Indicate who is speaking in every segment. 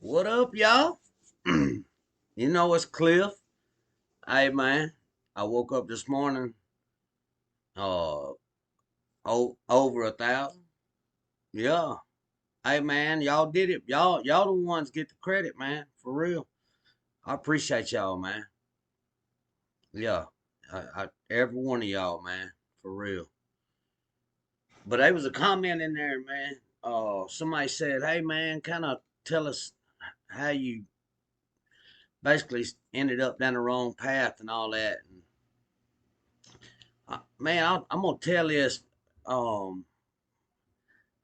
Speaker 1: What up, y'all? You know it's Cliff. Hey, man. I woke up this morning, uh, over 1,000. Yeah. Hey, man, y'all did it. Y'all the ones get the credit, man. For real. I appreciate y'all, man. Yeah. Every one of y'all, man. For real. But there was a comment in there, man. Somebody said, "Hey, man, kind of tell us how you basically ended up down the wrong path and all that." And man, I'm gonna tell this. Um,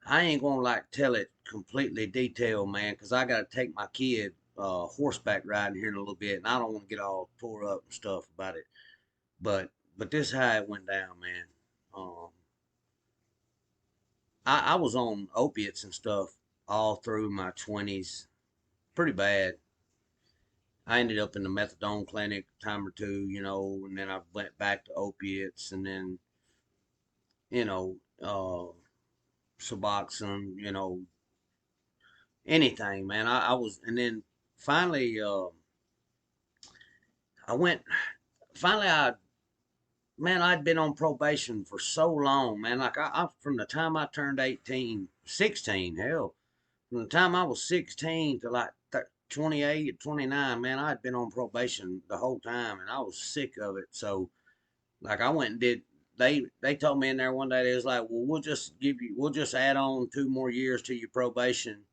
Speaker 1: I ain't gonna like tell it completely detailed, man, because I gotta take my kid horseback riding here in a little bit, and I don't want to get all tore up and stuff about it. But this is how it went down, man. Um, I was on opiates and stuff all through my 20s, pretty bad. I ended up in the methadone clinic a time or two, and then I went back to opiates, and then you know, Suboxone, anything, man. I was, and then finally, I went. Finally, man, I'd been on probation for so long, man. Like I from the time I turned 18, 16, hell, from the time I was 16 to like 28, 29, man, I'd been on probation the whole time, and I was sick of it. So, like, I went and did. They told me in there one day they was like, well, we'll just add on 2 more years to your probation.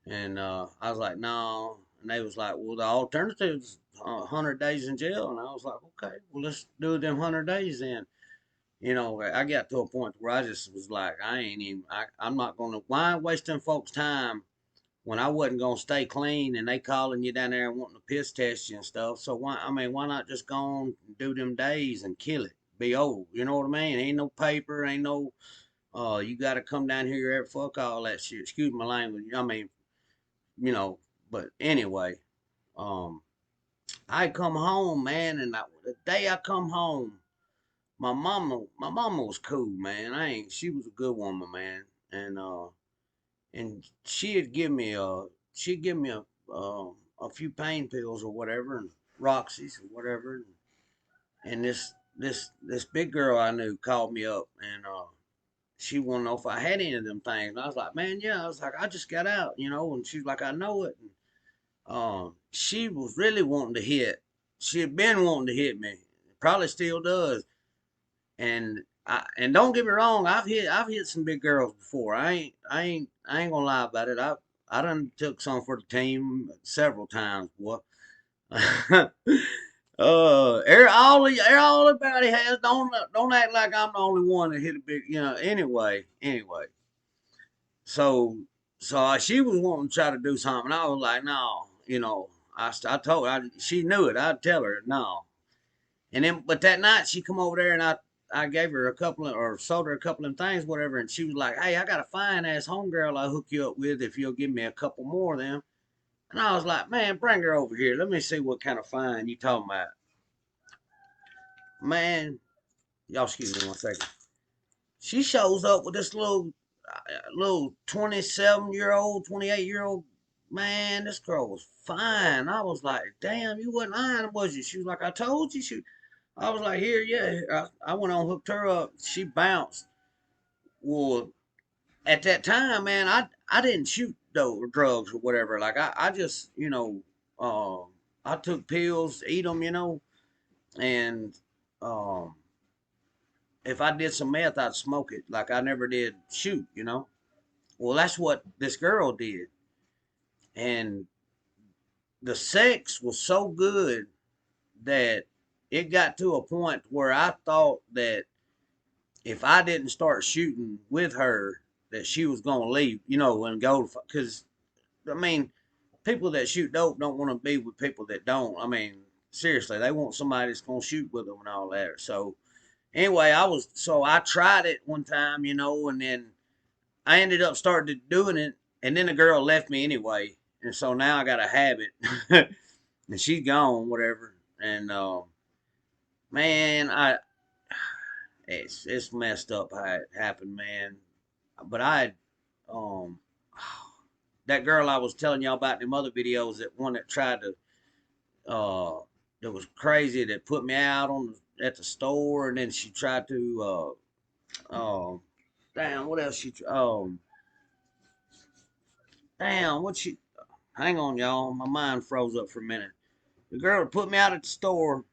Speaker 1: And I was like, no. And they was like, well, the alternative's 100 days in jail. And I was like, okay, well, let's do them 100 days then. I got to a point where I just was like, I'm not going to, why wasting folks' time when I wasn't going to stay clean and they calling you down there and wanting to piss test you and stuff. So why not just go on and do them days and kill it? Be old. You know what I mean? Ain't no paper, ain't no, you got to come down here every fuck all that shit. Excuse my language. You know, but anyway, um, I come home, man, and the day I come home, my mama was cool, man. She was a good woman, man, and she'd give me a few pain pills or whatever, and Roxy's or whatever, and this big girl I knew called me up, and she wanted to know if I had any of them things, and I was like, man, yeah. I was like, I just got out, and she's like, I know it. And she was really wanting to hit. She had been wanting to hit me. Probably still does. And don't get me wrong, I've hit some big girls before. I ain't gonna lie about it. I done took some for the team several times, boy. All everybody has. Don't act like I'm the only one that hit a big. Anyway. So she was wanting to try to do something. I was like, no, I told her, she knew it. I'd tell her no. And then, but that night she come over there and I gave her a couple of, or sold her a couple of things, whatever. And she was like, hey, I got a fine ass homegirl I'll hook you up with if you'll give me a couple more of them. And I was like, man, bring her over here. Let me see what kind of fine you talking about. Man, y'all excuse me one second. She shows up with this little 27-year-old, 28-year-old. Man, this girl was fine. I was like, damn, you wasn't lying, was you? She was like, I told you. I was like, here, yeah. I went on, hooked her up. She bounced. Well, at that time, man, I didn't shoot those drugs or whatever. Like, I just, I took pills, eat them, and um, if I did some meth, I'd smoke it. Like, I never did shoot. Well, that's what this girl did. And the sex was so good that it got to a point where I thought that if I didn't start shooting with her, that she was going to leave, and go. Because, I mean, people that shoot dope don't want to be with people that don't. I mean, seriously, they want somebody that's going to shoot with them and all that. So, anyway, I tried it one time, and then I ended up starting doing it, and then the girl left me anyway, and so now I got a habit, and she's gone, whatever. And man, it's messed up how it happened, man. But um, that girl I was telling y'all about in them other videos, that one that tried to that was crazy, that put me out at the store, and then she tried to damn, what else damn, what she, hang on y'all, my mind froze up for a minute. The girl that put me out at the store,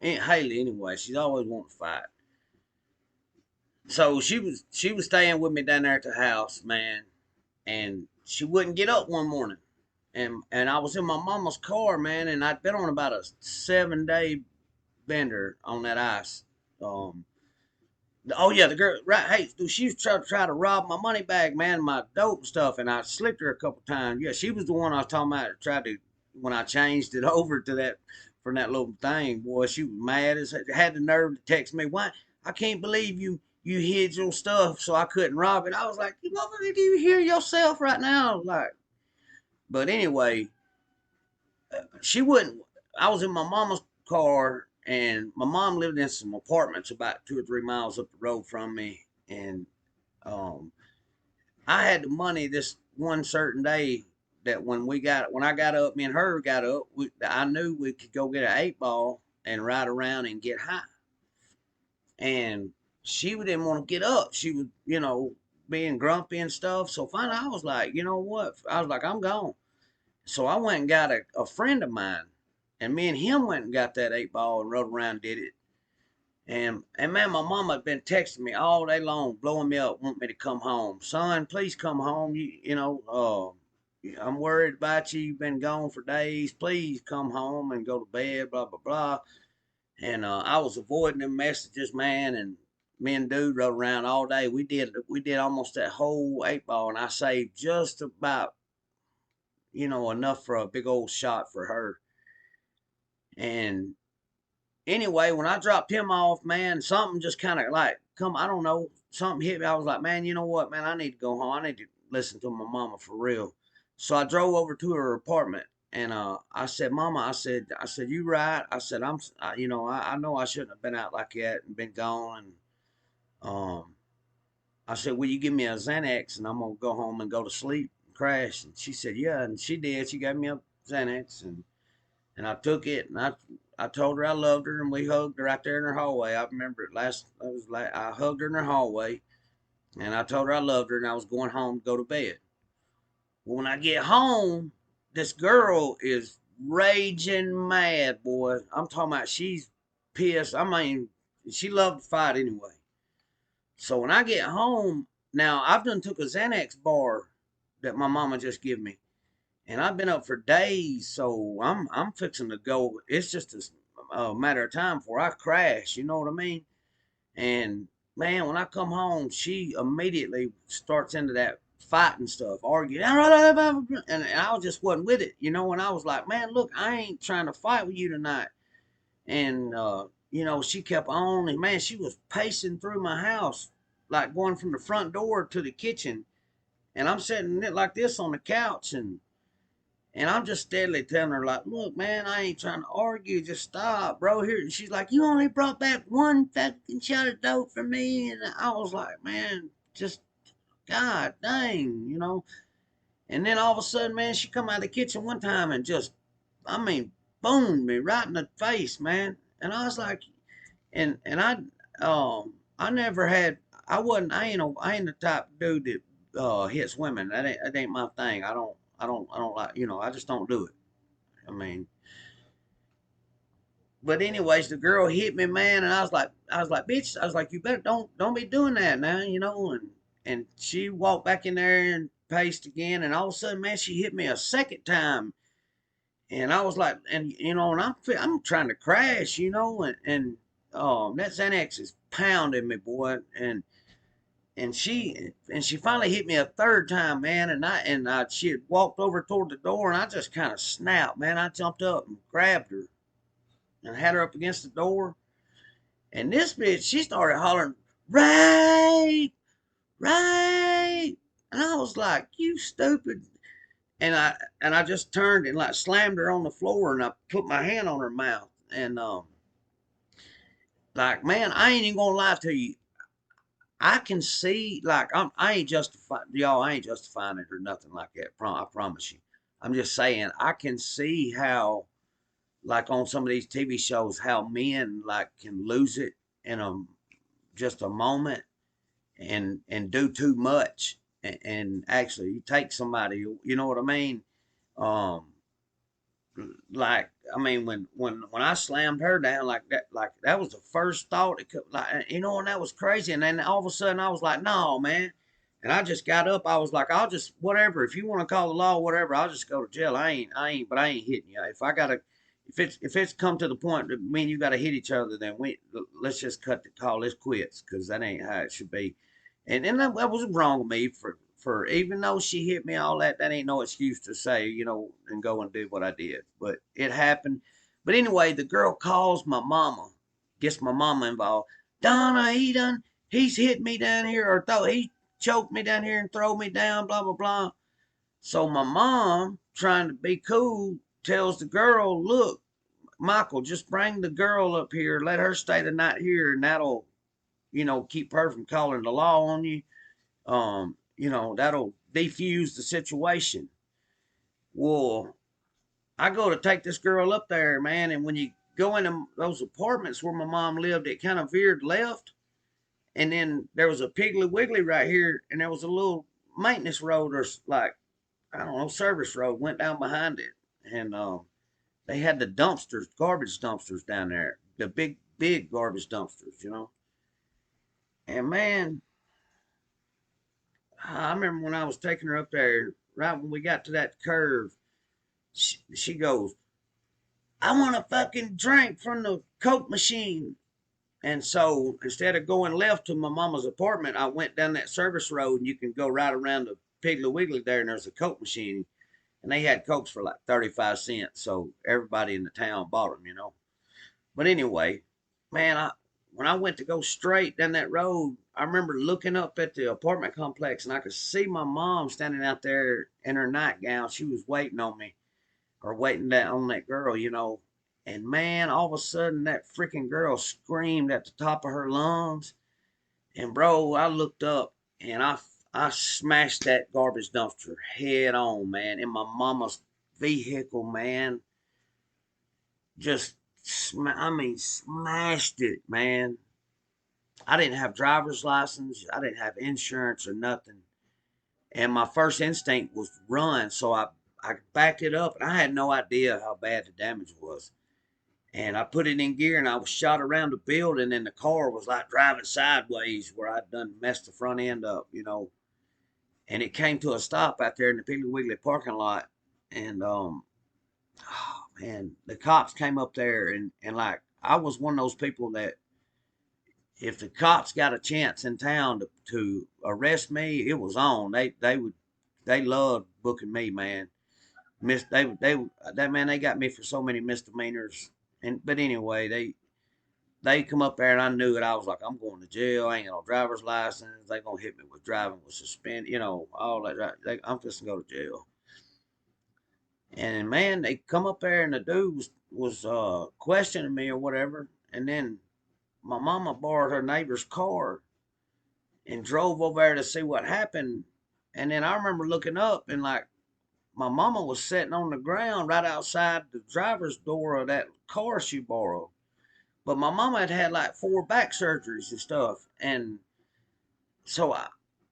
Speaker 1: Aunt Haley anyway, she's always wanting to fight. So she was staying with me down there at the house, man, and she wouldn't get up one morning. And I was in my mama's car, man, and I'd been on about a 7 day bender on that ice. Um, oh yeah, the girl, right? Hey, dude, she was trying to rob my money bag, man, my dope and stuff, and I slipped her a couple times. Yeah, she was the one I was talking about. That tried to, when I changed it over to that, from that little thing, boy, she was mad as had the nerve to text me. Why? I can't believe you hid your stuff so I couldn't rob it. I was like, you motherfucker, do you hear yourself right now? Like, but anyway, she wouldn't. I was in my mama's car, and my mom lived in some apartments about 2 or 3 miles up the road from me, and um, I had the money this one certain day that when I got up, me and her got up, I knew we could go get an 8 ball and ride around and get high, and she didn't want to get up. She was, being grumpy and stuff. So finally, I was like, you know what? I was like, I'm gone. So I went and got a friend of mine, and me and him went and got that 8 ball and rode around and did it. And man, my mama had been texting me all day long, blowing me up, wanting me to come home. Son, please come home. I'm worried about you. You've been gone for days. Please come home and go to bed. Blah blah blah. And I was avoiding them messages, man. And me and dude rode around all day. We did almost that whole 8 ball, and I saved just about, enough for a big old shot for her. And anyway, when I dropped him off, man, something just kind of like I don't know, something hit me. I was like, man, you know what, man, I need to go home. I need to listen to my mama for real. So I drove over to her apartment, and I said, Mama, I said, you right. I said, I know I shouldn't have been out like that and been gone. And I said, will you give me a Xanax and I'm gonna go home and go to sleep and crash? And she said, yeah, and she did. She gave me a Xanax, and I took it, and I told her I loved her, and we hugged her right there in her hallway. I remember it last. I was like, I hugged her in her hallway, and I told her I loved her, and I was going home to go to bed. Well, when I get home, this girl is raging mad, boy. I'm talking about, she's pissed. I mean, she loved to fight anyway. So when I get home, now I've done took a Xanax bar that my mama just give me, and I've been up for days, so I'm fixing to go. It's just a matter of time before I crash. You know what I mean? And man, when I come home, she immediately starts into that fighting stuff, arguing, and I just wasn't with it. And I was like, man, look, I ain't trying to fight with you tonight. And she kept on, and man, she was pacing through my house, like going from the front door to the kitchen, and I'm sitting like this on the couch, and I'm just steadily telling her, like, look, man, I ain't trying to argue. Just stop, bro. Here. And she's like, you only brought back one fucking shot of dope for me. And I was like, man, just, God dang. And then all of a sudden, man, she come out of the kitchen one time and just, I mean, boomed me right in the face, man. And I was like, and I never had, I ain't the type of dude that hits women. That ain't my thing. I don't like, I just don't do it. I mean, but anyways, the girl hit me, man, and I was like, bitch, I was like, you better don't be doing that now, and she walked back in there and paced again, and all of a sudden, man, she hit me a second time, and I was like, and and I'm trying to crash, and that Xanax is pounding me, boy, and she finally hit me a third time, man, and she had walked over toward the door, and I just kind of snapped, man. I jumped up and grabbed her and had her up against the door, and this bitch, she started hollering, right, right, and I was like, you stupid. And I just turned and like slammed her on the floor, and I put my hand on her mouth, and like, man, I ain't even gonna lie to you, I can see, like, I ain't justifying, y'all, I ain't justifying it or nothing like that. I promise you. I'm just saying, I can see how, like, on some of these TV shows, how men, like, can lose it in just a moment and do too much and actually take somebody, you know what I mean? Um, like I mean when I slammed her down like that was the first thought it could like you know and that was crazy and then all of a sudden I was like no man and I just got up I was like I'll just whatever if you want to call the law whatever I'll just go to jail I ain't hitting you if I gotta if it's come to the point that me and you gotta hit each other then let's just cut the call this quits because that ain't how it should be and that was wrong of me for even though she hit me all that ain't no excuse to say you know and go and do what I did but it happened but anyway the girl calls my mama gets my mama involved Donna he's hit me down here or he choked me down here and throw me down blah blah blah so my mom trying to be cool tells the girl look Michael just bring the girl up here let her stay the night here and that'll you know keep her from calling the law on you you know, that'll defuse the situation. Well, I go to take this girl up there, man, and when you go into those apartments where my mom lived, it kind of veered left, and then there was a Piggly Wiggly right here, and there was a little maintenance road or like I don't know service road went down behind it, and they had the dumpsters, garbage dumpsters down there, the big garbage dumpsters, you know. And man, I remember when I was taking her up there, right when we got to that curve, she goes, I want a fucking drink from the Coke machine. And so instead of going left to my mama's apartment, I went down that service road and you can go right around the Piggly Wiggly there and there's a Coke machine. And they had Cokes for like 35 cents. So everybody in the town bought them, you know. But anyway, man, when I went to go straight down that road, I remember looking up at the apartment complex and I could see my mom standing out there in her nightgown. She was waiting on me or waiting down on that girl, you know. And man, all of a sudden that freaking girl screamed at the top of her lungs. And bro, I looked up and I smashed that garbage dumpster head on, man, in my mama's vehicle, man. Just, I mean, smashed it, man. I didn't have driver's license. I didn't have insurance or nothing. And my first instinct was to run. So I backed it up and I had no idea how bad the damage was. And I put it in gear and I was shot around the building and the car was like driving sideways where I'd done messed the front end up, you know. And it came to a stop out there in the Piggly Wiggly parking lot. And oh man, the cops came up there and like I was one of those people that if the cops got a chance in town to arrest me, it was on. They loved booking me, man. They that man they got me for so many misdemeanors. And but anyway, they come up there and I knew it. I was like, I'm going to jail. I ain't got no driver's license. They gonna hit me with driving with suspended, you know, all that. I'm just gonna go to jail. And man, they come up there and the dude was questioning me or whatever. And then my mama borrowed her neighbor's car and drove over there to see what happened. And then I remember looking up and like my mama was sitting on the ground right outside the driver's door of that car she borrowed. But my mama had had like 4 back surgeries and stuff. And so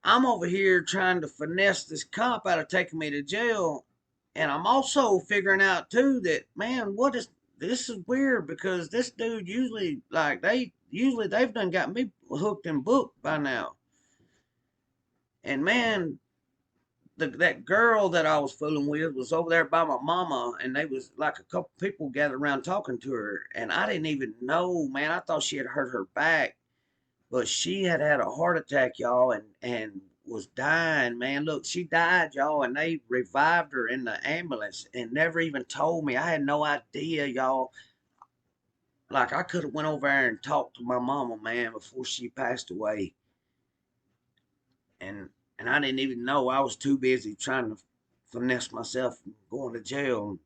Speaker 1: I'm over here trying to finesse this cop out of taking me to jail. And I'm also figuring out too that, man, what is this is weird because this dude usually like they've done got me hooked and booked by now. And man, that girl that I was fooling with was over there by my mama, and they was like a couple people gathered around talking to her, and I didn't even know, man. I thought she had hurt her back, but she had had a heart attack, y'all, and was dying, man. Look, she died, y'all, and they revived her in the ambulance and never even told me. I had no idea, y'all. Like I could have went over there and talked to my mama, man, before she passed away, and I didn't even know. I was too busy trying to finesse myself from going to jail.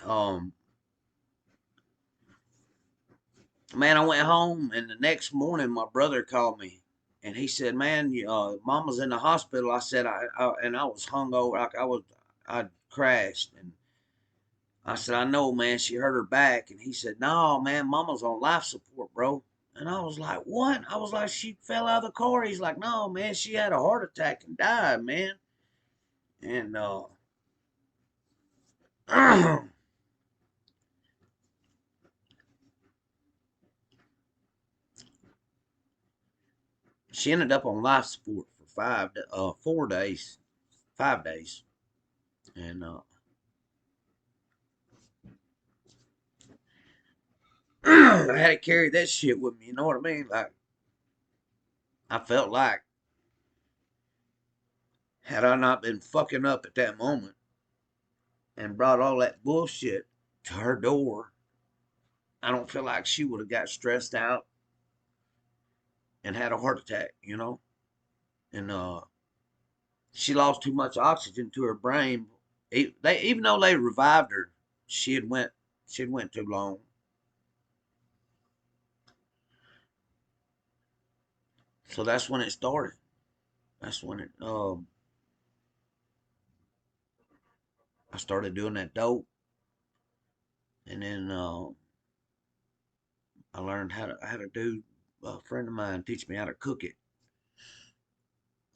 Speaker 1: Um, Man, I went home, and the next morning my brother called me, and he said, "Man, Mama's in the hospital." I said, and I was hungover, like I crashed, and I said, "I know, man. She hurt her back." And he said, "No, man, Mama's on life support, bro." And I was like, "What?" I was like, "She fell out of the car." He's like, "No, man, she had a heart attack and died, man." And she ended up on life support for 4 days, 5 days, and I had to carry that shit with me. You know what I mean? Like I felt like had I not been fucking up at that moment and brought all that bullshit to her door, I don't feel like she would have got stressed out and had a heart attack. And she lost too much oxygen to her brain. Even though they revived her, she had went she had went too long. So that's when it started. That's when it I started doing that dope, and then I learned how to do. A friend of mine teach me how to cook it,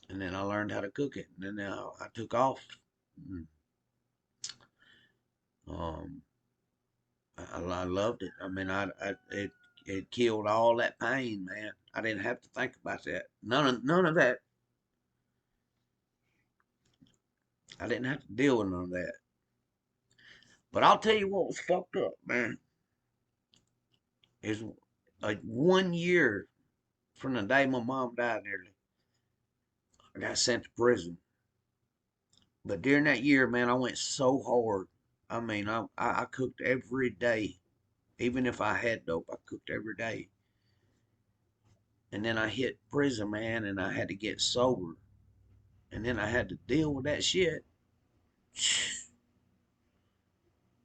Speaker 1: and then I learned how to cook it, and then I took off. And, um, I loved it. I mean, it killed all that pain, man. I didn't have to think about that. None of that. I didn't have to deal with none of that. But I'll tell you what was fucked up, man. Is like 1 year from the day my mom died, nearly, I got sent to prison. But during that year, man, I went so hard. I mean, I cooked every day. Even if I had dope, I cooked every day. And then I hit prison, man, and I had to get sober. And then I had to deal with that shit.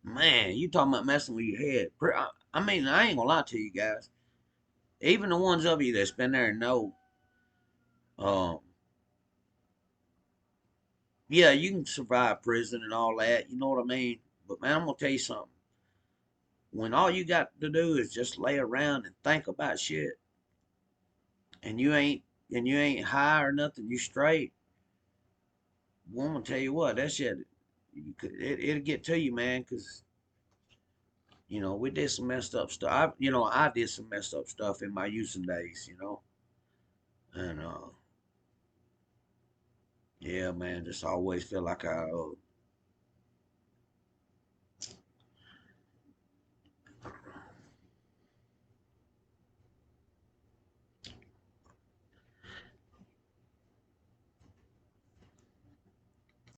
Speaker 1: Man, you talking about messing with your head. I mean, I ain't gonna lie to you guys. Even the ones of you that's been there know, um, yeah, you can survive prison and all that. You know what I mean? But man, I'm gonna tell you something. When all you got to do is just lay around and think about shit, and you ain't high or nothing, you straight. Well, I'm gonna tell you what, that shit, it'll get to you, man. Cause we did some messed up stuff. I did some messed up stuff in my using days. And yeah, man, just always feel like I